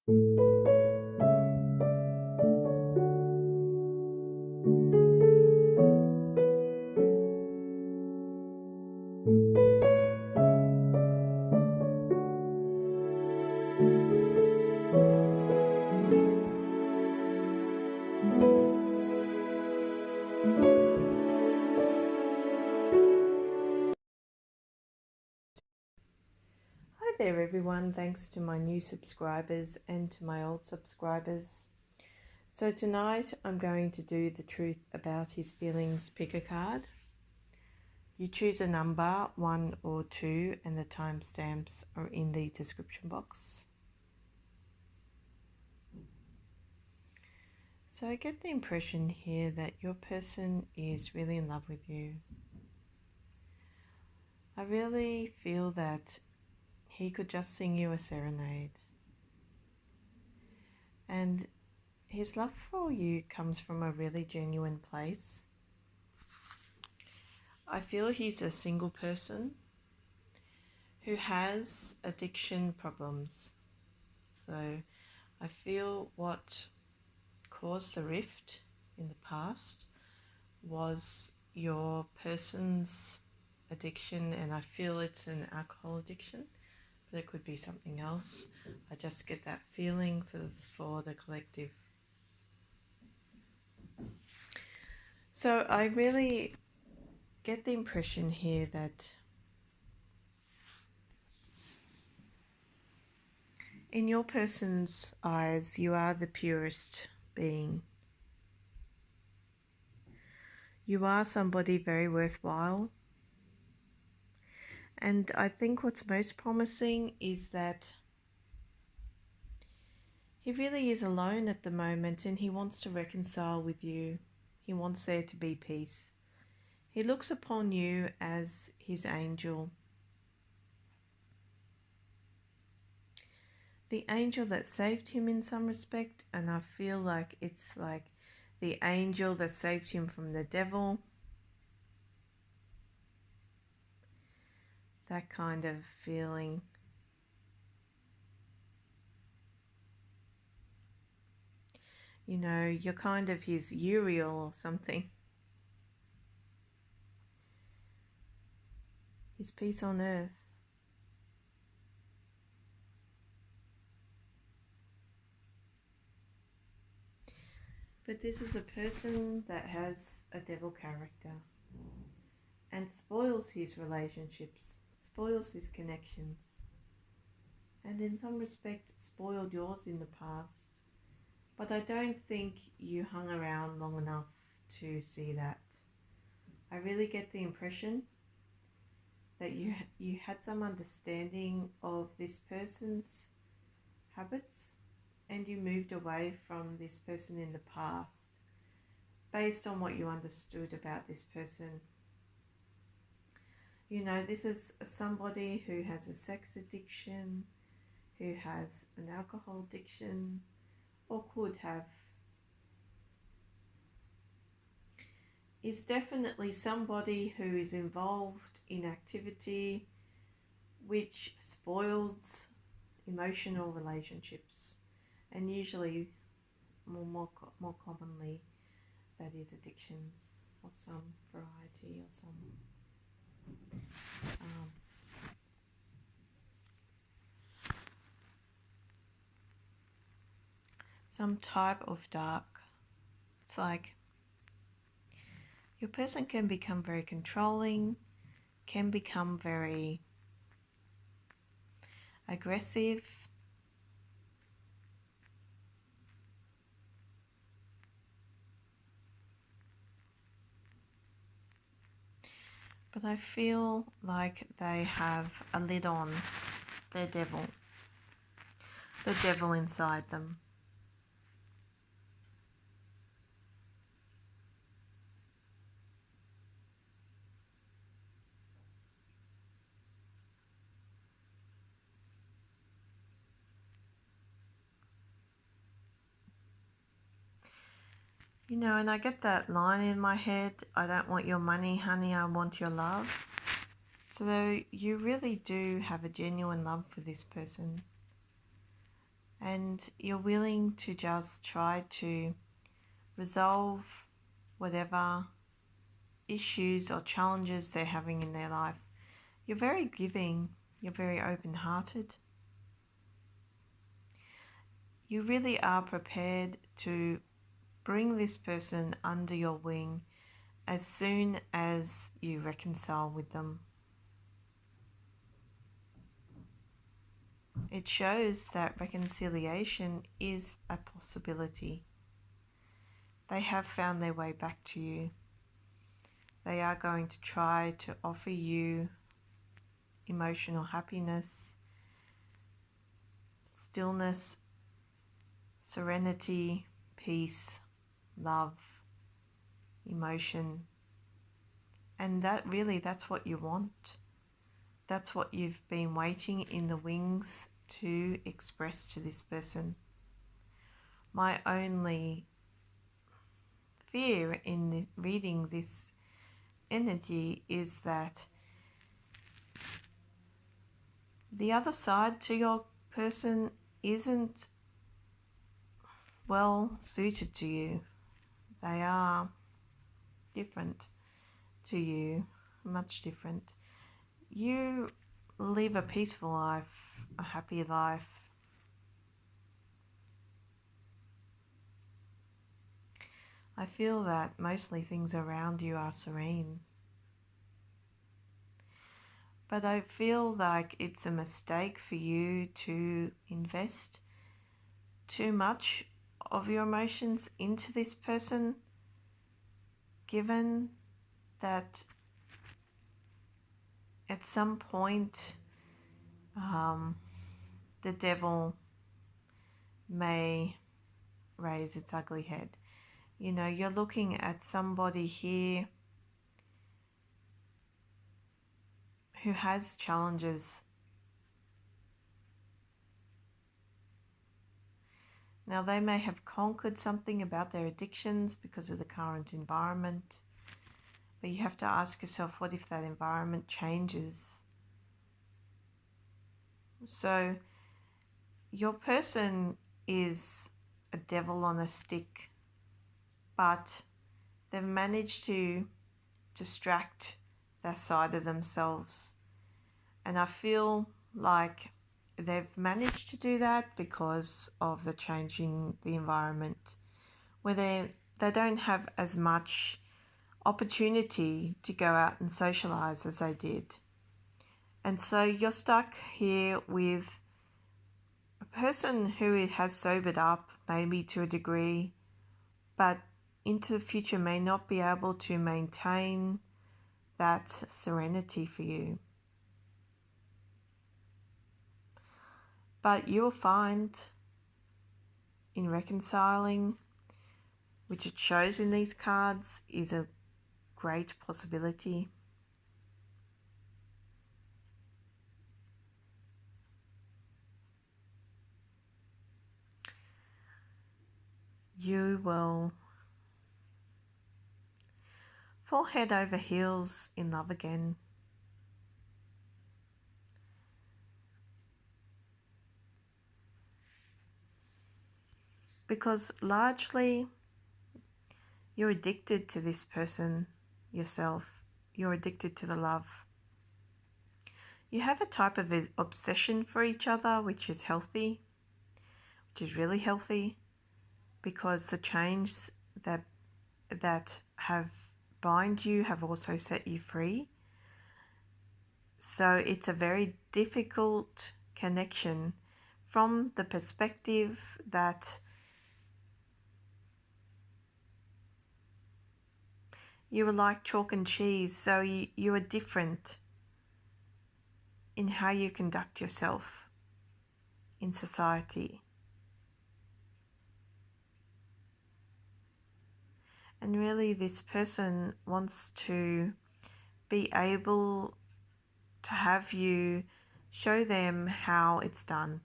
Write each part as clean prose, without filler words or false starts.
Hi there everyone, thanks to my new subscribers and to my old subscribers. So tonight I'm going to do the truth about his feelings pick a card. You choose a number, 1 or 2, and the timestamps are in the description box. So I get the impression here that your person is really in love with you. I really feel that he could just sing you a serenade. And his love for you comes from a really genuine place. I feel he's a single person who has addiction problems. So I feel what caused the rift in the past was your person's addiction, and I feel it's an alcohol addiction, but it could be something else. I just get that feeling for the collective. So I really get the impression here that in your person's eyes, you are the purest being. You are somebody very worthwhile. And I think what's most promising is that he really is alone at the moment and he wants to reconcile with you. He wants there to be peace. He looks upon you as his angel. The angel that saved him in some respect, and I feel like it's like the angel that saved him from the devil. That kind of feeling. You know, you're kind of his Uriel or something. His peace on earth. But this is a person that has a devil character and spoils his relationships, spoils his connections, and in some respect spoiled yours in the past. But I don't think you hung around long enough to see that. I really get the impression that you had some understanding of this person's habits and you moved away from this person in the past based on what you understood about this person. You know, this is somebody who has a sex addiction, who has an alcohol addiction, or could have. Is definitely somebody who is involved in activity which spoils emotional relationships, and usually more commonly that is addictions of some variety or some type of dark. It's like your person can become very controlling, can become very aggressive, but I feel like they have a lid on their devil, the devil inside them. You know, and I get that line in my head, I don't want your money, honey, I want your love. So you really do have a genuine love for this person. and you're willing to just try to resolve whatever issues or challenges they're having in their life. You're very giving, you're very open-hearted. You really are prepared to bring this person under your wing as soon as you reconcile with them. It shows that reconciliation is a possibility. They have found their way back to you. They are going to try to offer you emotional happiness, stillness, serenity, peace, love, emotion. And that's what you want. That's what you've been waiting in the wings to express to this person. My only fear in reading this energy is that the other side to your person isn't well suited to you. They are different to you, much different. You live a peaceful life, a happy life. I feel that mostly things around you are serene. But I feel like it's a mistake for you to invest too much of your emotions into this person, given that at some point the devil may raise its ugly head. You know, you're looking at somebody here who has challenges. Now, they may have conquered something about their addictions because of the current environment, but you have to ask yourself, what if that environment changes? So, your person is a devil on a stick, but they've managed to distract that side of themselves. And I feel like they've managed to do that because of the changing the environment, where they don't have as much opportunity to go out and socialize as they did. And so you're stuck here with a person who has sobered up, maybe to a degree, but into the future may not be able to maintain that serenity for you. But you'll find in reconciling, which it shows in these cards, is a great possibility. You will fall head over heels in love again. Because largely you're addicted to this person yourself. You're addicted to the love. You have a type of obsession for each other, which is healthy, which is really healthy, because the chains that have bind you have also set you free. So it's a very difficult connection from the perspective that you are like chalk and cheese, so you are different in how you conduct yourself in society. And really this person wants to be able to have you show them how it's done,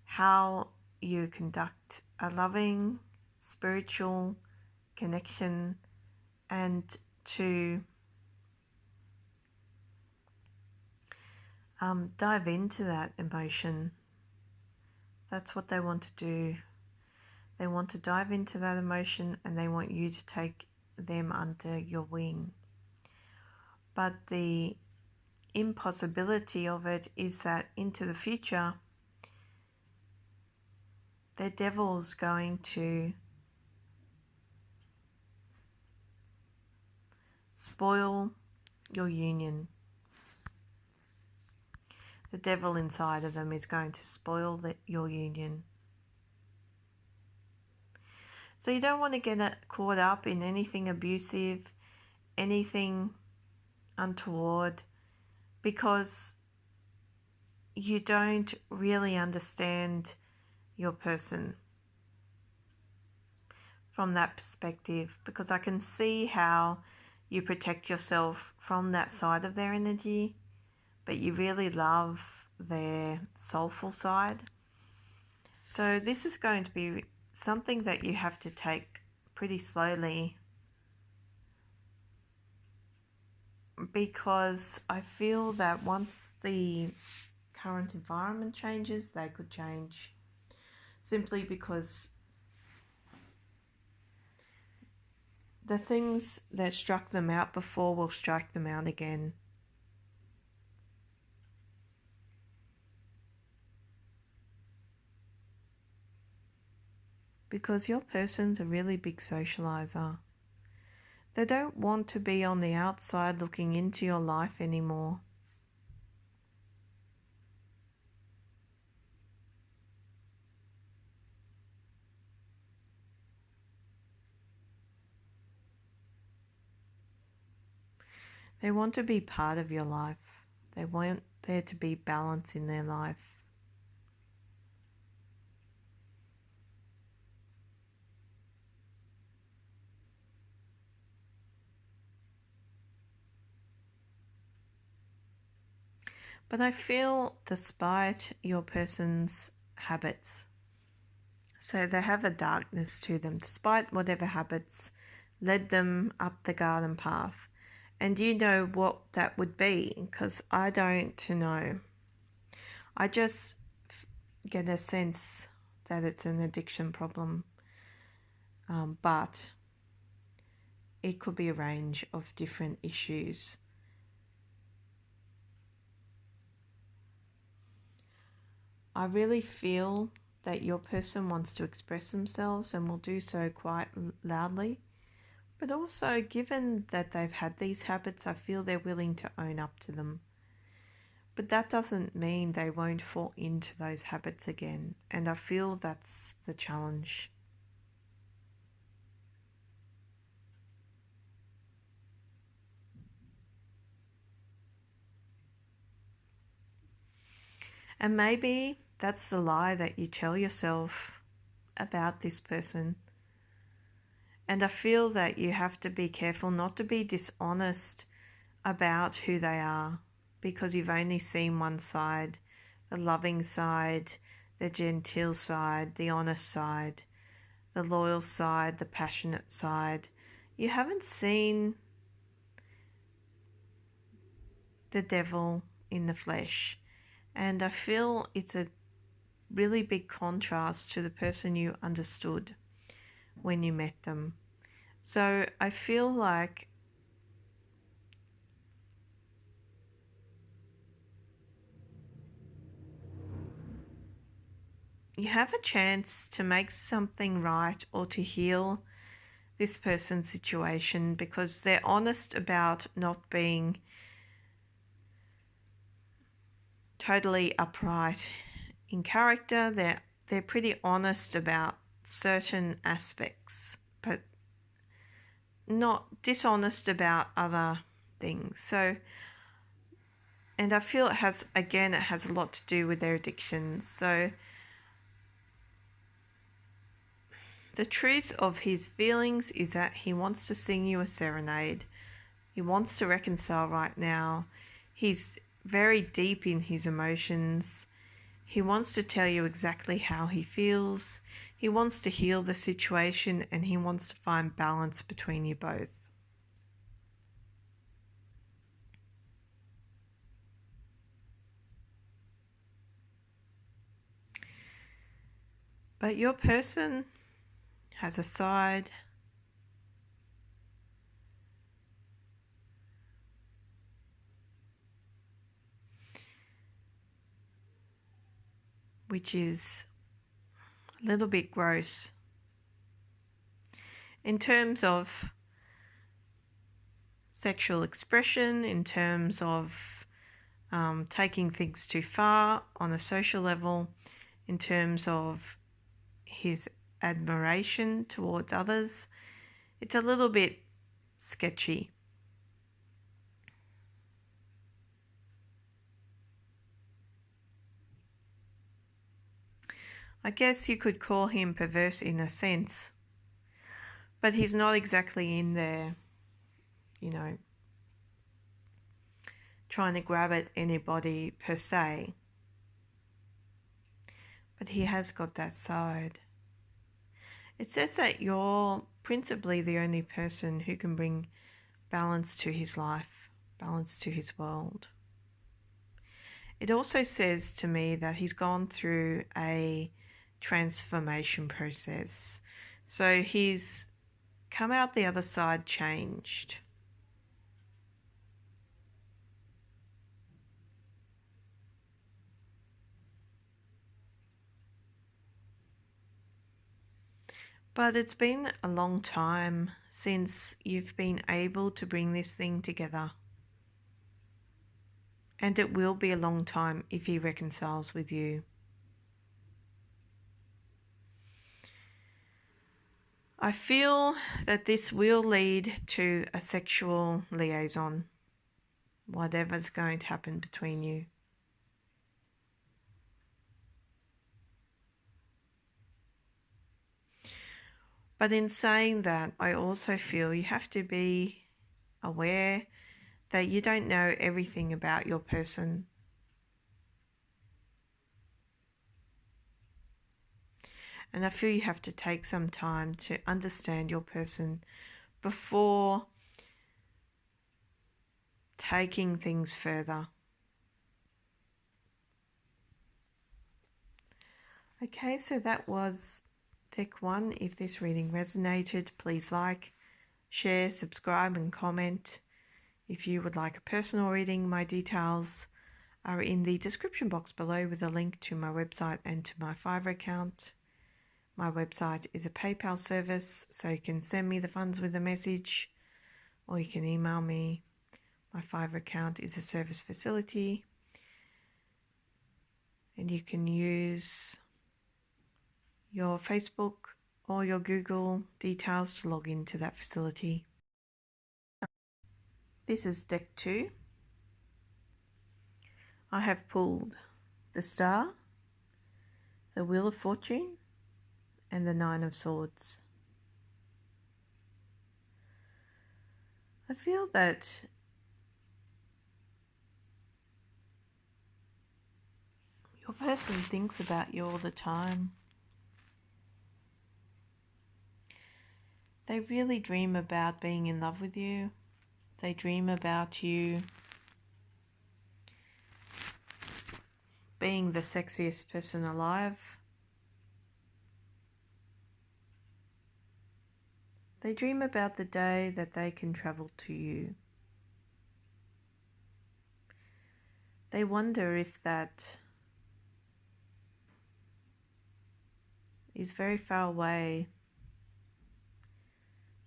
how you conduct a loving, spiritual connection, and to dive into that emotion, That's what they want to do. They want to dive into that emotion and they want you to take them under your wing. But the impossibility of it is that into the future, the devil's going to spoil your union. The devil inside of them is going to spoil your union. So you don't want to get caught up in anything abusive, anything untoward, because you don't really understand your person from that perspective, because I can see how you protect yourself from that side of their energy, but you really love their soulful side. So this is going to be something that you have to take pretty slowly, because I feel that once the current environment changes, they could change, simply because the things that struck them out before will strike them out again. Because your person's a really big socializer. They don't want to be on the outside looking into your life anymore. They want to be part of your life. They want there to be balance in their life. But I feel, despite your person's habits, so they have a darkness to them, despite whatever habits led them up the garden path. And you know what that would be, because I don't know. I just get a sense that it's an addiction problem, but it could be a range of different issues. I really feel that your person wants to express themselves and will do so quite loudly. But also, given that they've had these habits, I feel they're willing to own up to them. But that doesn't mean they won't fall into those habits again. And I feel that's the challenge. And maybe that's the lie that you tell yourself about this person. And I feel that you have to be careful not to be dishonest about who they are, because you've only seen one side, the loving side, the genteel side, the honest side, the loyal side, the passionate side. You haven't seen the devil in the flesh. And I feel it's a really big contrast to the person you understood when you met them. So I feel like you have a chance to make something right or to heal this person's situation, because they're honest about not being totally upright in character. They're pretty honest about certain aspects, but not dishonest about other things. So, and I feel it has a lot to do with their addictions. So the truth of his feelings is that he wants to sing you a serenade. He wants to reconcile right now. He's very deep in his emotions. He wants to tell you exactly how he feels. He wants to heal the situation, and he wants to find balance between you both. But your person has a side which is a little bit gross in terms of sexual expression, in terms of taking things too far on a social level, in terms of his admiration towards others. It's a little bit sketchy. I guess you could call him perverse in a sense, but he's not exactly in there, trying to grab at anybody per se. But he has got that side. It says that you're principally the only person who can bring balance to his life, balance to his world. It also says to me that he's gone through a transformation process. So he's come out the other side changed. But it's been a long time since you've been able to bring this thing together. And it will be a long time if he reconciles with you. I feel that this will lead to a sexual liaison, whatever's going to happen between you. But in saying that, I also feel you have to be aware that you don't know everything about your person. And I feel you have to take some time to understand your person before taking things further. Okay, so that was deck 1. If this reading resonated, please like, share, subscribe and comment. If you would like a personal reading, my details are in the description box below with a link to my website and to my Fiverr account. My website is a PayPal service, so you can send me the funds with a message or you can email me. My Fiverr account is a service facility and you can use your Facebook or your Google details to log into that facility. This is deck 2. I have pulled the Star, the Wheel of Fortune, and the 9 of Swords. I feel that your person thinks about you all the time. They really dream about being in love with you. They dream about you being the sexiest person alive. They dream about the day that they can travel to you. They wonder if that is very far away,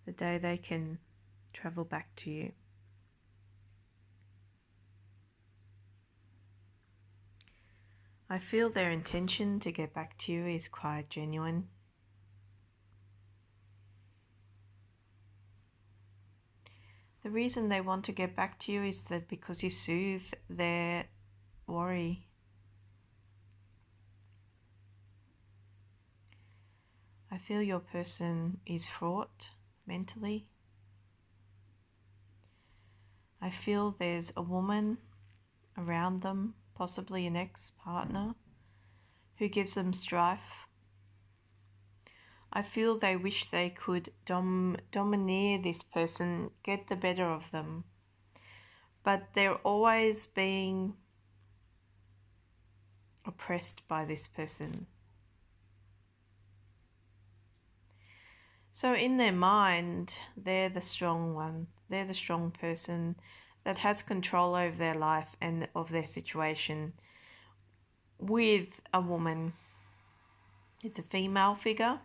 the day they can travel back to you. I feel their intention to get back to you is quite genuine. The reason they want to get back to you is that because you soothe their worry. I feel your person is fraught mentally. I feel there's a woman around them, possibly an ex-partner, who gives them strife. I feel they wish they could domineer this person, get the better of them, but they're always being oppressed by this person. So in their mind, they're the strong one. They're the strong person that has control over their life and of their situation. With a woman, it's a female figure.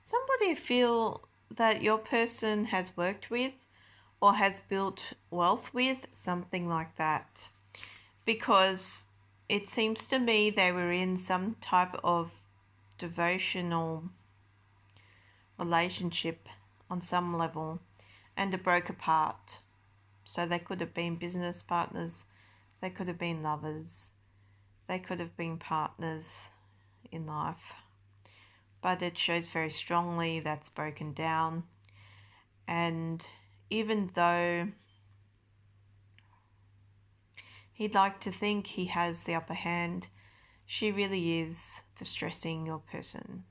Somebody you feel that your person has worked with or has built wealth with, something like that. Because it seems to me they were in some type of devotional relationship on some level and it broke apart. So they could have been business partners, they could have been lovers, they could have been partners in life. But it shows very strongly that's broken down. And even though he'd like to think he has the upper hand, she really is distressing your person.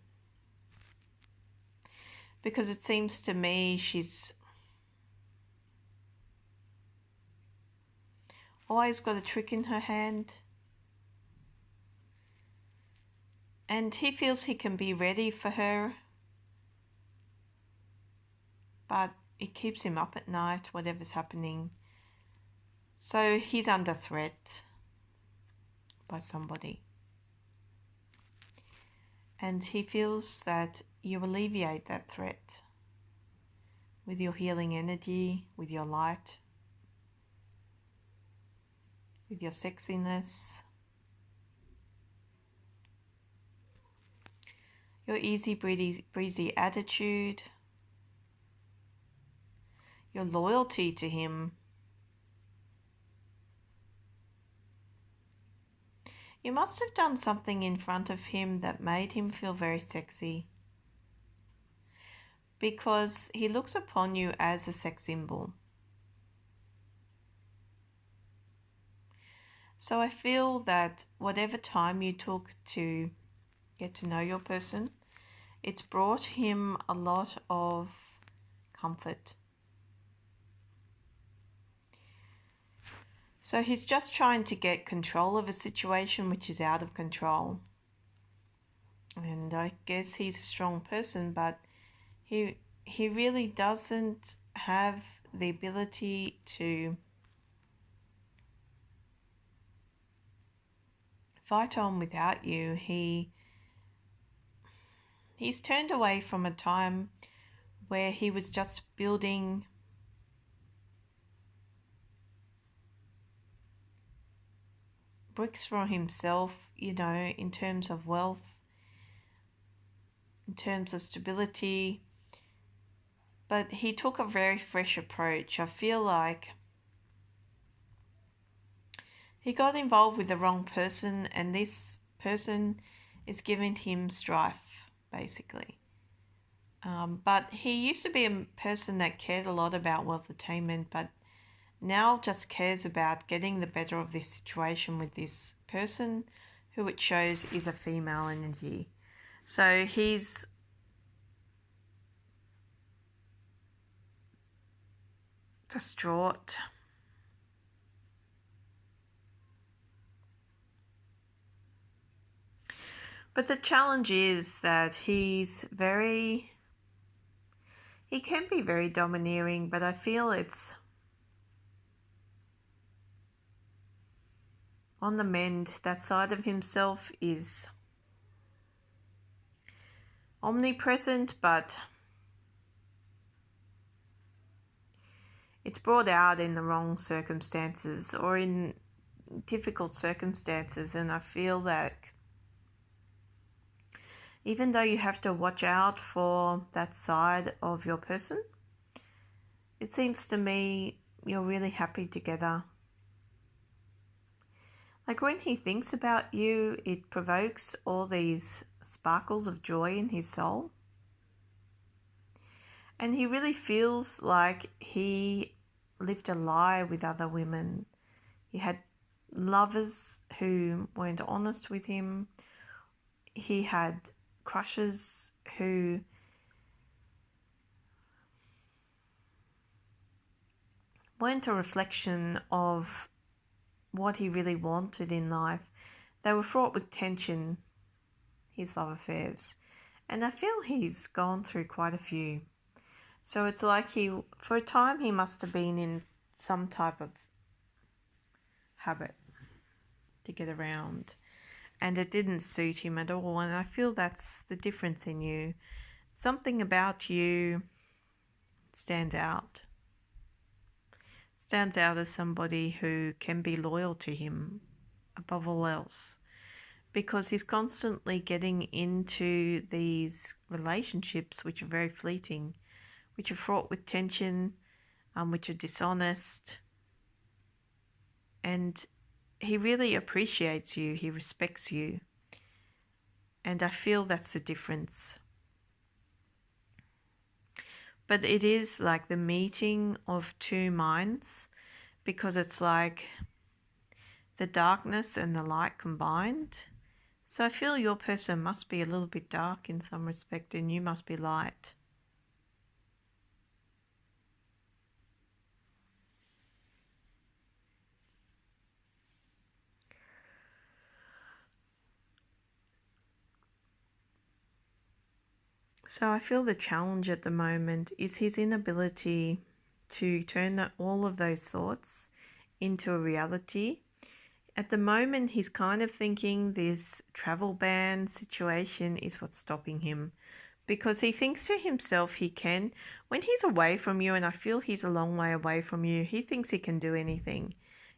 Because it seems to me she's always got a trick in her hand. And he feels he can be ready for her. But it keeps him up at night, whatever's happening. So he's under threat by somebody. And he feels that you alleviate that threat with your healing energy, with your light, with your sexiness, your easy breezy attitude, your loyalty to him. You must have done something in front of him that made him feel very sexy, because he looks upon you as a sex symbol. So I feel that whatever time you took to get to know your person, it's brought him a lot of comfort. So he's just trying to get control of a situation which is out of control. And I guess he's a strong person, but he really doesn't have the ability to fight on without you. He's turned away from a time where he was just building bricks for himself, you know, in terms of wealth, in terms of stability. But he took a very fresh approach. I feel like he got involved with the wrong person, and this person is giving him strife, basically. But he used to be a person that cared a lot about wealth attainment, but now just cares about getting the better of this situation with this person, who it shows is a female energy. So he's distraught. But the challenge is that he can be very domineering, but I feel it's on the mend. That side of himself is omnipresent, but it's brought out in the wrong circumstances or in difficult circumstances. And I feel that even though you have to watch out for that side of your person, it seems to me you're really happy together. Like when he thinks about you, it provokes all these sparkles of joy in his soul. And he really feels like he lived a lie with other women. He had lovers who weren't honest with him. He had crushes who weren't a reflection of what he really wanted in life. They were fraught with tension, his love affairs. And I feel he's gone through quite a few. So it's like for a time, he must have been in some type of habit to get around. And it didn't suit him at all. And I feel that's the difference in you. Something about you stands out. Stands out as somebody who can be loyal to him above all else. Because he's constantly getting into these relationships which are very fleeting, which are fraught with tension, which are dishonest. And he really appreciates you, he respects you. And I feel that's the difference. But it is like the meeting of two minds, because it's like the darkness and the light combined. So I feel your person must be a little bit dark in some respect and you must be light. So I feel the challenge at the moment is his inability to turn all of those thoughts into a reality. At the moment, he's kind of thinking this travel ban situation is what's stopping him, because he thinks to himself he can, when he's away from you, and I feel he's a long way away from you, he thinks he can do anything.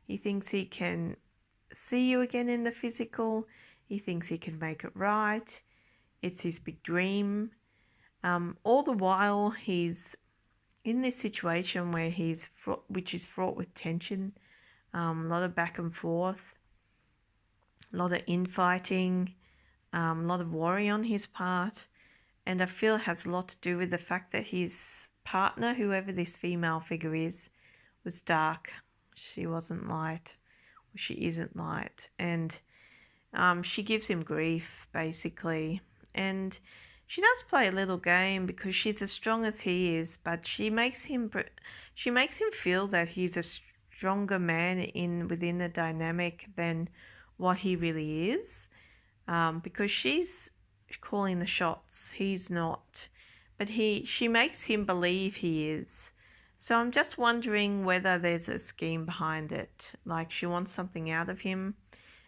He thinks he can see you again in the physical. He thinks he can make it right. It's his big dream. All the while he's in this situation where which is fraught with tension, a lot of back and forth, a lot of infighting, a lot of worry on his part. And I feel it has a lot to do with the fact that his partner, whoever this female figure is, was dark. She wasn't light. She isn't light. And she gives him grief, basically. And she does play a little game because she's as strong as he is, but she makes him feel that he's a stronger man within the dynamic than what he really is, because she's calling the shots. He's not, but she makes him believe he is. So I'm just wondering whether there's a scheme behind it, like she wants something out of him,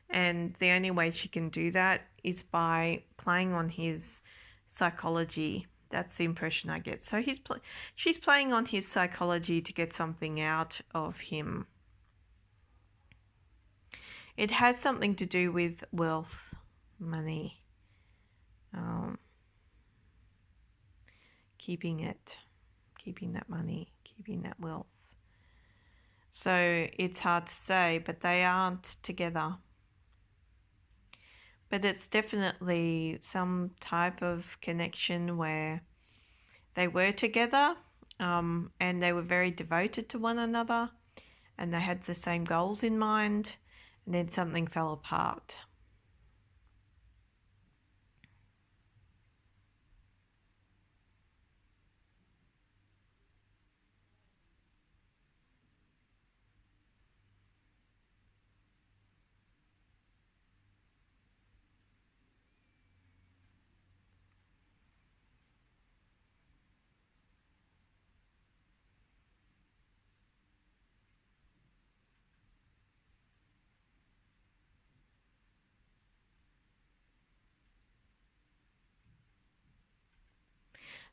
and the only way she can do that is by playing on his psychology. That's the impression I get. So she's playing on his psychology to get something out of him. It has something to do with wealth, money, keeping that money, keeping that wealth. So it's hard to say, but they aren't together. But it's definitely some type of connection where they were together, and they were very devoted to one another, and they had the same goals in mind, and then something fell apart.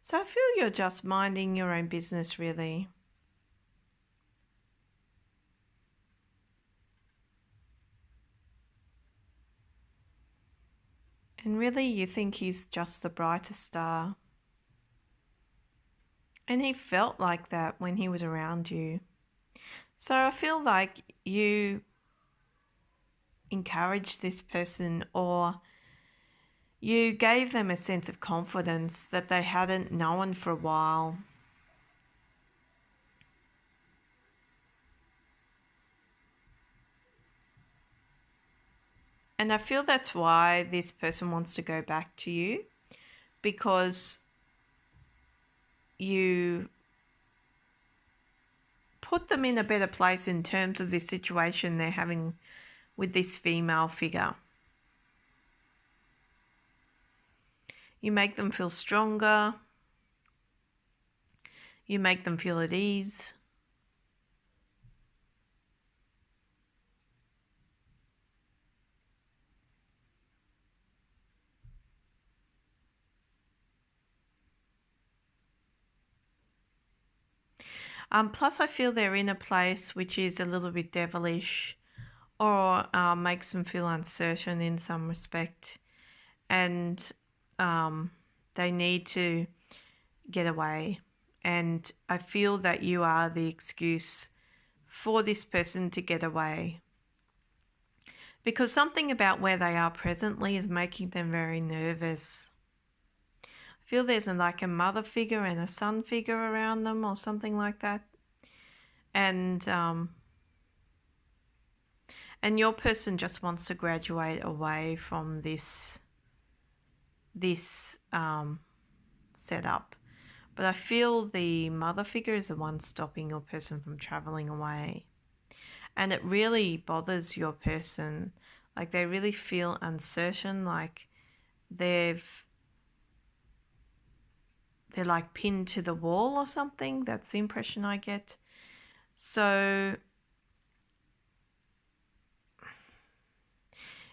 So I feel you're just minding your own business, really. And really you think he's just the brightest star. And he felt like that when he was around you. So I feel like you encouraged this person, or you gave them a sense of confidence that they hadn't known for a while. And I feel that's why this person wants to go back to you, because you put them in a better place in terms of this situation they're having with this female figure. You make them feel stronger. You make them feel at ease. Plus, I feel they're in a place which is a little bit devilish, or makes them feel uncertain in some respect, and they need to get away. And I feel that you are the excuse for this person to get away, because something about where they are presently is making them very nervous. I feel there's like a mother figure and a son figure around them, or something like that. And your person just wants to graduate away from this setup. But I feel the mother figure is the one stopping your person from traveling away. And it really bothers your person. Like, they really feel uncertain, like they're like pinned to the wall or something. That's the impression I get. So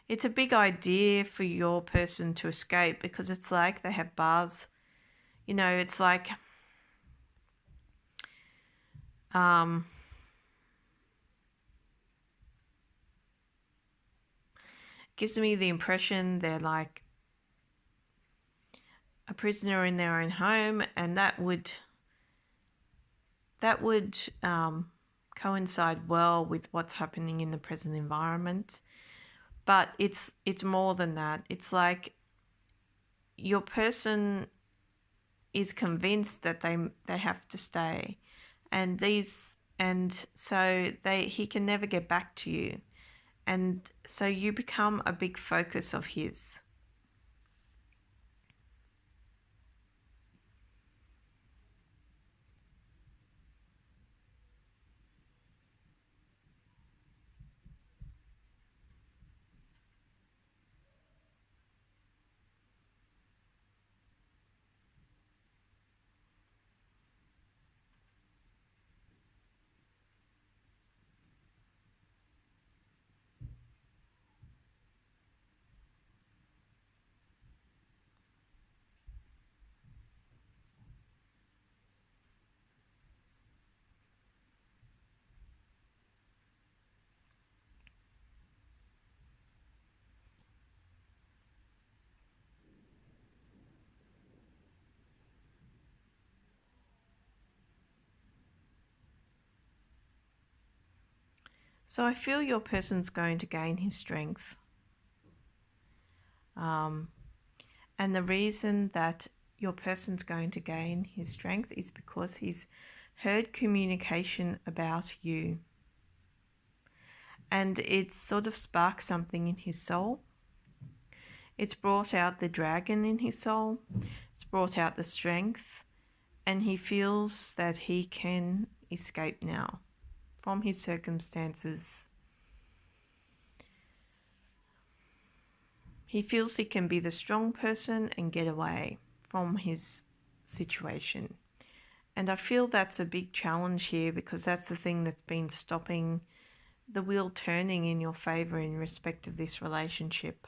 it's a big idea for your person to escape, because it's like they have bars. You know, it's like gives me the impression they're like a prisoner in their own home, and that would coincide well with what's happening in the present environment. But it's more than that. It's like your person is convinced that they have to stay, and so he can never get back to you, and so you become a big focus of his. So I feel your person's going to gain his strength. And the reason that your person's going to gain his strength is because he's heard communication about you. And it's sort of sparked something in his soul. It's brought out the dragon in his soul. It's brought out the strength. And he feels that he can escape now from his circumstances. He feels he can be the strong person and get away from his situation. And I feel that's a big challenge here, because that's the thing that's been stopping the wheel turning in your favour in respect of this relationship.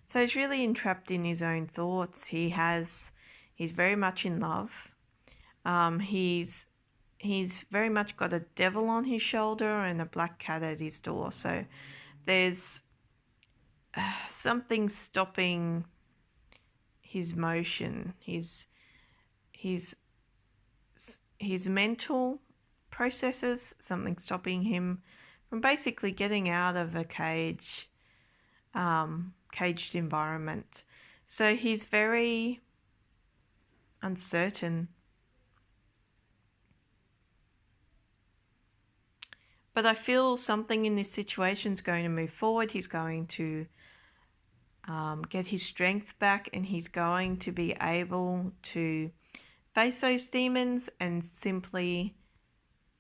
So he's really entrapped in his own thoughts. He's very much in love. He's very much got a devil on his shoulder and a black cat at his door. So there's something stopping his motion. his mental processes, something stopping him from basically getting out of a caged environment. So he's very uncertain. But I feel something in this situation is going to move forward. He's going to get his strength back, and he's going to be able to face those demons and simply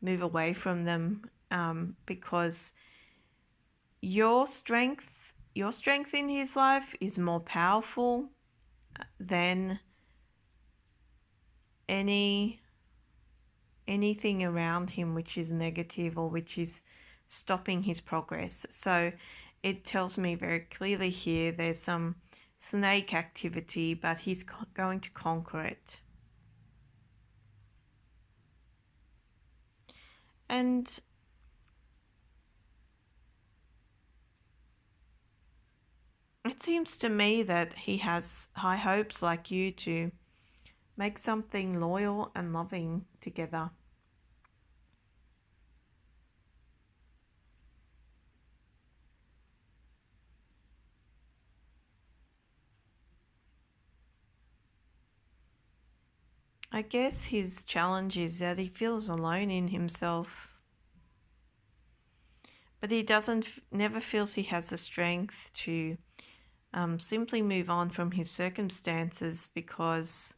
move away from them, because your strength in his life is more powerful than anything around him which is negative or which is stopping his progress. So it tells me very clearly here there's some snake activity, but he's going to conquer it. And it seems to me that he has high hopes, like you, to make something loyal and loving together. I guess his challenge is that he feels alone in himself, but he never feels he has the strength to simply move on from his circumstances, because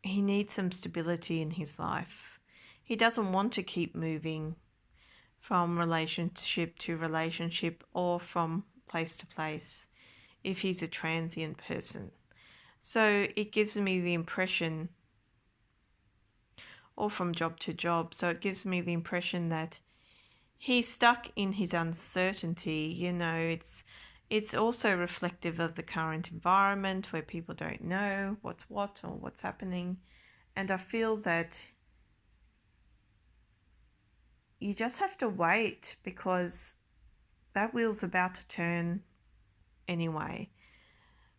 he needs some stability in his life. He doesn't want to keep moving from relationship to relationship or from place to place if he's a transient person. So it gives me the impression, or from job to job, so it gives me the impression that he's stuck in his uncertainty. You know, it's also reflective of the current environment where people don't know what's what or what's happening. And I feel that you just have to wait, because that wheel's about to turn anyway.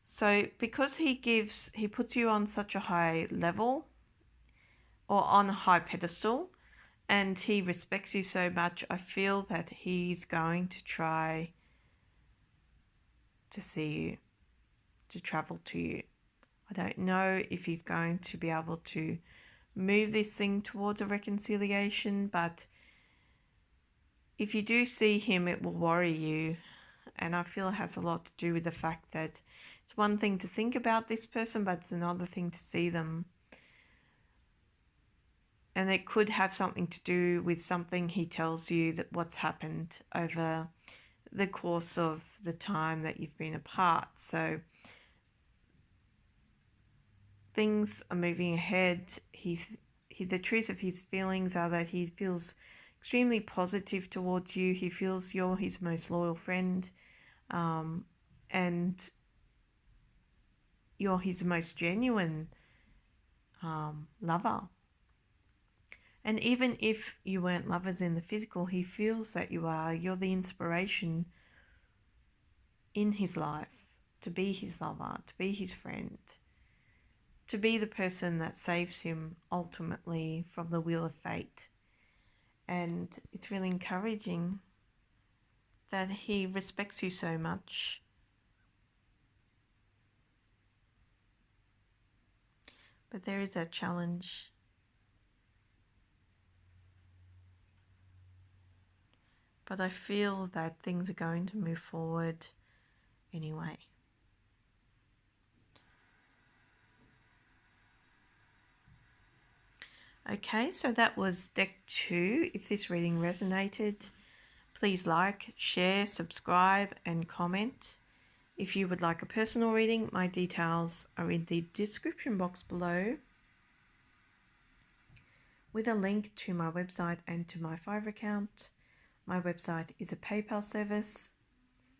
So because he puts you on such a high level or on a high pedestal, and he respects you so much, I feel that he's going to try to see you, to travel to you. I don't know if he's going to be able to move this thing towards a reconciliation, but if you do see him, it will worry you. And I feel it has a lot to do with the fact that it's one thing to think about this person, but it's another thing to see them. And it could have something to do with something he tells you, that what's happened over the course of the time that you've been apart. So things are moving ahead. The truth of his feelings are that he feels extremely positive towards you. He feels you're his most loyal friend, and you're his most genuine lover. And even if you weren't lovers in the physical, he feels that you are. You're the inspiration in his life, to be his lover, to be his friend, to be the person that saves him ultimately from the wheel of fate. And it's really encouraging that he respects you so much. But there is a challenge. But I feel that things are going to move forward anyway. Okay, so that was deck 2. If this reading resonated, please like, share, subscribe, and comment. If you would like a personal reading, my details are in the description box below, with a link to my website and to my Fiverr account. My website is a PayPal service,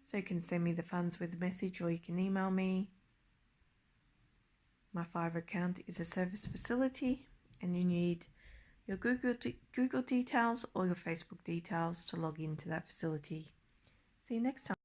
so you can send me the funds with a message, or you can email me. My Fiverr account is a service facility, and you need your Google details or your Facebook details to log into that facility. See you next time.